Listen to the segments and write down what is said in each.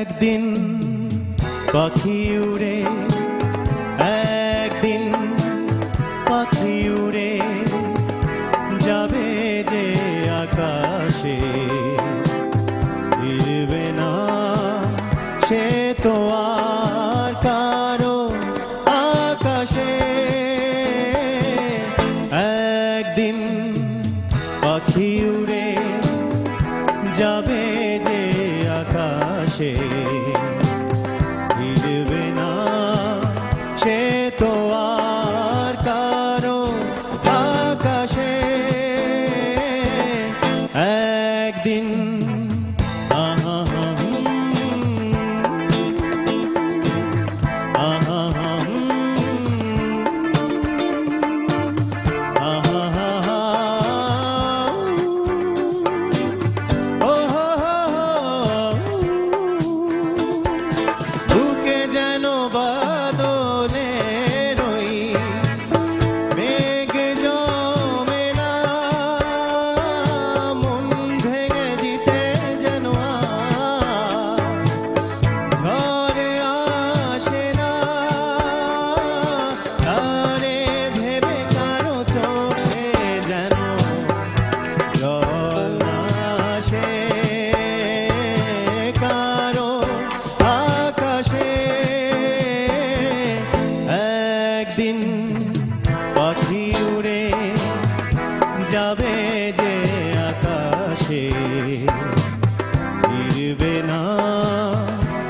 একদিন পাখি উড়ে, একদিন পাখি উড়ে যাবে যে আকাশে, ফিরবে না সে তো আর কারো আকাশে। একদিন পাখি উড়ে যাবে যে আকাশে, ফিরবে না সে তো আর কারো আকাশে। একদিন পাখি উড়ে যাবে যে আকাশে, ফিরবে না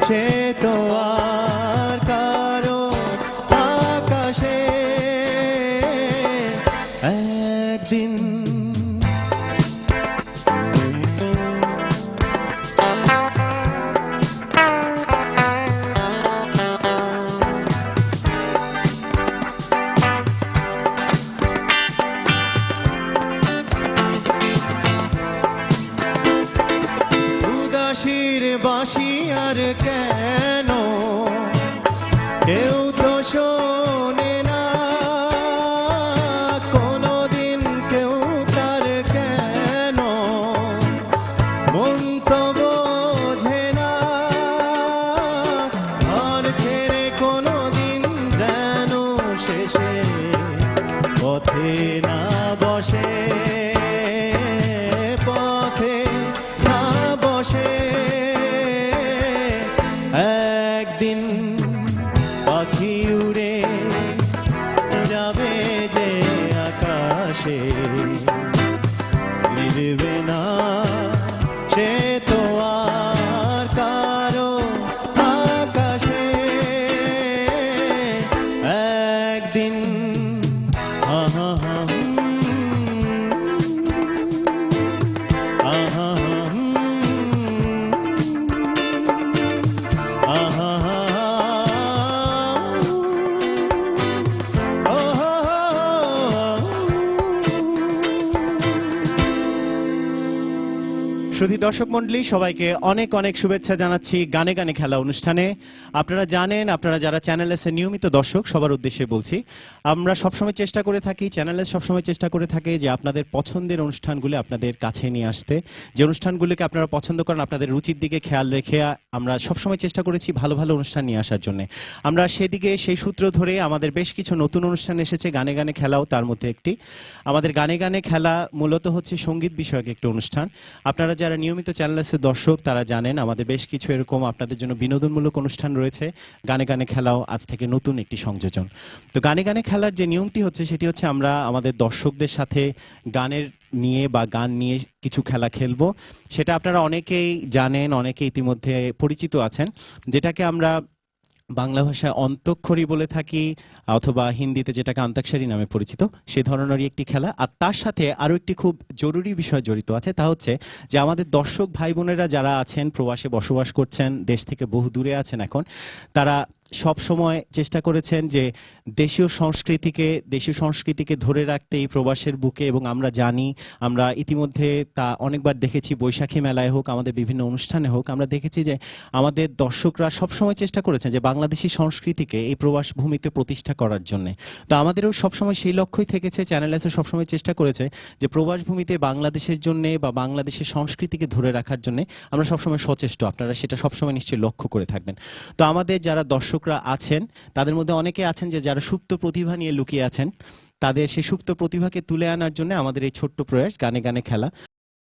সে তো আর কারো আকাশে। একদিন উদাসীর বাঁশি আর কেন কেউ তো শোনে না, কোনদিন কেউ তার কেন মন তো বোঝে না। আর ছেড়ে কোনদিন যেন শেষে পথে না বসে, পথে না বসে। একদিন পাখি উড়ে যাবে যে আকাশে, ফিরবে না সে তো আর কারো আকাশে। একদিন শ্রোতী দর্শক মণ্ডলী, সবাইকে অনেক অনেক শুভেচ্ছা জানাচ্ছি গানে গানে খেলা অনুষ্ঠানে। আপনারা জানেন, আপনারা যারা চ্যানেল এস এর নিয়মিত দর্শক, সবার উদ্দেশ্যে বলছি, আমরা সবসময় চেষ্টা করে থাকি, চ্যানেল এস সবসময় চেষ্টা করে থাকে যে আপনাদের পছন্দের অনুষ্ঠানগুলো আপনাদের কাছে নিয়ে আসতে। যে অনুষ্ঠানগুলোকে আপনারা পছন্দ করেন, আপনাদের রুচির দিকে খেয়াল রেখে আমরা সবসময় চেষ্টা করেছি ভালো ভালো অনুষ্ঠান নিয়ে আসার জন্য। আমরা সেদিকে সেই সূত্র ধরে আমাদের বেশ কিছু নতুন অনুষ্ঠান এসেছে, গানে গানে খেলাও তার মধ্যে একটি। আমাদের গানে গানে খেলা মূলত হচ্ছে সঙ্গীত বিষয়ক একটি অনুষ্ঠান। আপনারা যারা নিয়মিত চ্যানেলের দর্শক তারা জানেন আমাদের বেশ কিছু এরকম আপনাদের জন্য বিনোদনমূলক অনুষ্ঠান রয়েছে। গানে গানে খেলাও আজ থেকে নতুন একটি সংযোজন। তো গানে গানে খেলার যে নিয়মটি হচ্ছে সেটি হচ্ছে আমরা আমাদের দর্শকদের সাথে গানের নিয়ে বা গান নিয়ে কিছু খেলা খেলবো। সেটা আপনারা অনেকেই জানেন, অনেকে ইতিমধ্যে পরিচিত আছেন, যেটাকে আমরা বাংলা ভাষায় অন্তঃক্ষরী বলে থাকি, অথবা হিন্দিতে যেটাকে অন্তাক্ষরী নামে পরিচিত, সে ধরনেরই একটি খেলা। আর তার সাথে আরও একটি খুব জরুরি বিষয় জড়িত আছে, তা হচ্ছে যে আমাদের দর্শক ভাই বোনেরা যারা আছেন, প্রবাসে বসবাস করছেন, দেশ থেকে বহু দূরে আছেন, এখন তারা সব সময় চেষ্টা করেছেন যে দেশীয় সংস্কৃতিকে ধরে রাখতে এই প্রবাসের বুকে, এবং আমরা জানি, আমরা ইতিমধ্যে তা অনেকবার দেখেছি, বৈশাখী মেলায় হোক, আমাদের বিভিন্ন অনুষ্ঠানে হোক, আমরা দেখেছি যে আমাদের দর্শকরা সব সময় চেষ্টা করেছেন যে বাংলাদেশি সংস্কৃতিকে এই প্রবাস ভূমিতে প্রতিষ্ঠা করার জন্য। তো আমাদেরও সবসময় সেই লক্ষ্যই থেকেছে, চ্যানেল এসে সবসময় চেষ্টা করেছে যে প্রবাস ভূমিতে বাংলাদেশের জন্য বা বাংলাদেশের সংস্কৃতিকে ধরে রাখার জন্য আমরা সবসময় সচেষ্ট। আপনারা সেটা সবসময় নিশ্চয়ই লক্ষ্য করে থাকবেন। তো আমাদের যারা দর্শকরা আছেন তাদের মধ্যে অনেকে আছেন যে যারা সুপ্ত প্রতিভা নিয়ে লুকিয়ে আছেন, তাদের সেই সুপ্ত প্রতিভাকে তুলে আনার জন্য আমাদের এই ছোট্ট প্রয়াস গানে গানে খেলা।